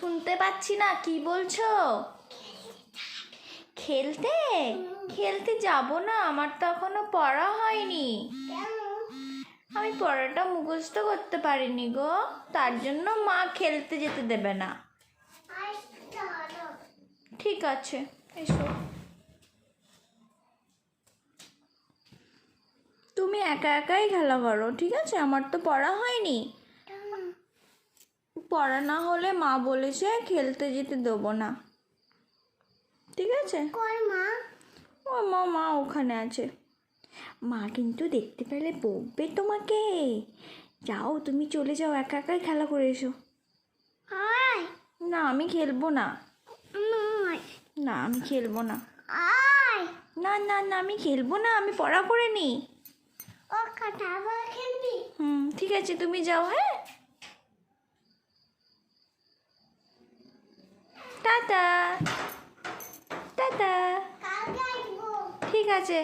শুনতে পাচ্ছি না, কি বলছো? খেলতে? খেলতে যাব না, আমার তো এখনো পড়া হয়নি। আমি পড়াটা মুখস্থ করতে পারিনি গো, তার জন্য মা খেলতে যেতে দেবে না। ঠিক আছে, এসো। তুমি একা একাই খেলা করো, ঠিক আছে? আমার তো পড়া হয়নি। পড়া না হলে মা বলেছে খেলতে যেতে দেবো না, ঠিক আছে? ও মা ওখানে আছে। মা কিন্তু দেখতে পেলে বকবে তোমাকে। যাও, তুমি চলে যাও, একা একাই খেলা করে এসো। না, আমি খেলবো না। না, আমি খেলবো না। না না না, আমি খেলবো না, আমি পড়া করে নি। ঠিক আছে, তুমি যাও। হ্যাঁ, টাটা টাটা। ঠিক আছে।